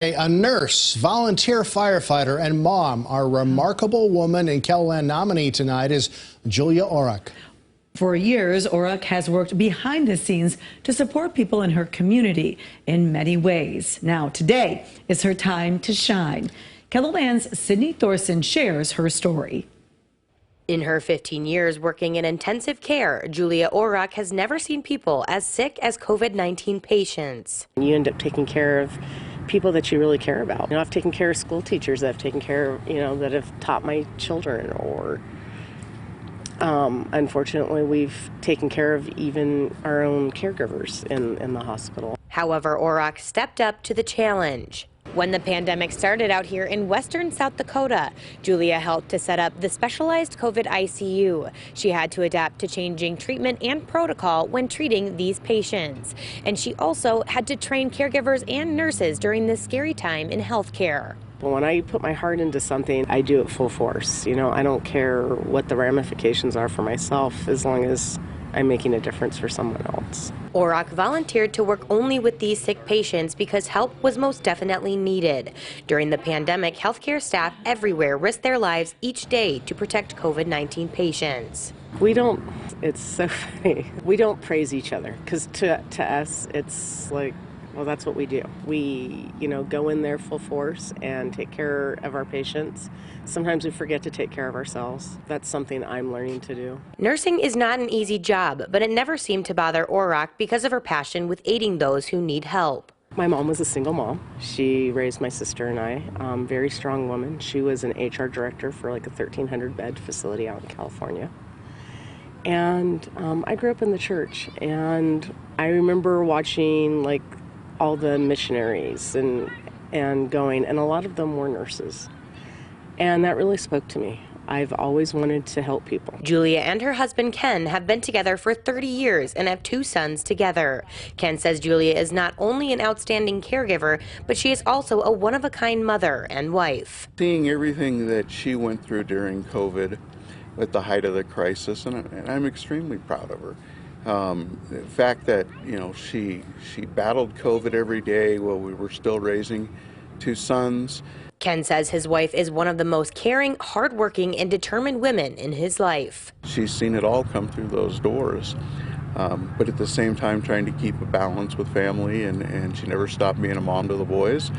A nurse, volunteer firefighter, and mom. Our remarkable woman in KELOLAND nominee tonight is Julia Orrock. For years, Orrock has worked behind the scenes to support people in her community in many ways. Now, today is her time to shine. KELOLAND's Sydney Thorson shares her story. In her 15 years working in intensive care, Julia Orrock has never seen people as sick as COVID-19 patients. You end up taking care of people that you really care about. I've taken care of school teachers that have taken care of, that have taught my children, or unfortunately, we've taken care of even our own caregivers in the hospital. However, Orrock stepped up to the challenge. When the pandemic started out here in western South Dakota, Julia helped to set up the specialized COVID ICU. She had to adapt to changing treatment and protocol when treating these patients. And she also had to train caregivers and nurses during this scary time in healthcare. Well, when I put my heart into something, I do it full force. I don't care what the ramifications are for myself, as long as I'm making a difference for someone else. Orrock volunteered to work only with these sick patients because help was most definitely needed. During the pandemic, healthcare staff everywhere risked their lives each day to protect COVID-19 patients. It's so funny, we don't praise each other, because to us, it's like, well, that's what we do. We, go in there full force and take care of our patients. Sometimes we forget to take care of ourselves. That's something I'm learning to do. Nursing is not an easy job, but it never seemed to bother Orrock because of her passion with aiding those who need help. My mom was a single mom. She raised my sister and I. Very strong woman. She was an HR director for like a 1,300 bed facility out in California. And I grew up in the church, and I remember watching all the missionaries and going, and a lot of them were nurses. And that really spoke to me. I've always wanted to help people. Julia and her husband Ken have been together for 30 years and have 2 sons together. Ken says Julia is not only an outstanding caregiver, but she is also a one-of-a-kind mother and wife. Seeing everything that she went through during COVID at the height of the crisis, and I'm extremely proud of her. The fact that she battled COVID every day while we were still raising 2 sons. Ken says his wife is one of the most caring, hardworking, and determined women in his life. She's seen it all come through those doors, but at the same time trying to keep a balance with family, and she never stopped being a mom to the boys.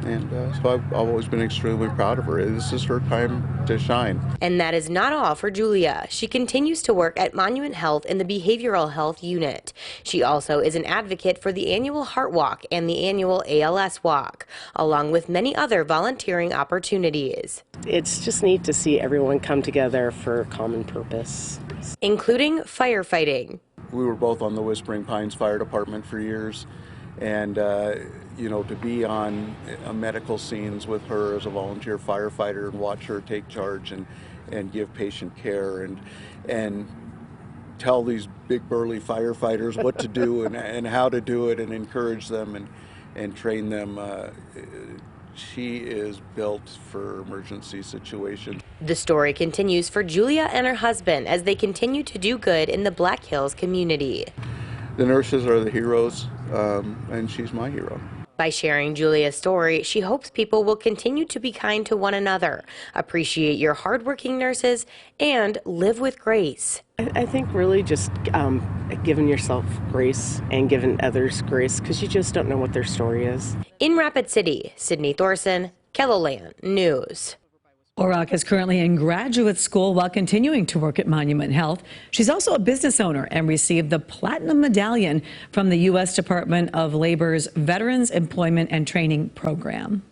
And so I've always been extremely proud of her. This is her time to shine. And that is not all for Julia. She continues to work at Monument Health in the Behavioral Health Unit. She also is an advocate for the annual Heart Walk and the annual ALS Walk, along with many other volunteering opportunities. It's just neat to see everyone come together for a common purpose. Including firefighting. We were both on the Whispering Pines Fire Department for years. And, to be on medical scenes with her as a volunteer firefighter and watch her take charge and give patient care and tell these big burly firefighters what to do and how to do it and encourage them and train them. She is built for emergency situations. The story continues for Julia and her husband as they continue to do good in the Black Hills community. The nurses are the heroes, and she's my hero. By sharing Julia's story, she hopes people will continue to be kind to one another, appreciate your hardworking nurses, and live with grace. I think really just giving yourself grace and giving others grace, because you just don't know what their story is. In Rapid City, Sydney Thorson, KELOLAND News. Orrock is currently in graduate school while continuing to work at Monument Health. She's also a business owner and received the Platinum Medallion from the U.S. Department of Labor's Veterans Employment and Training Program.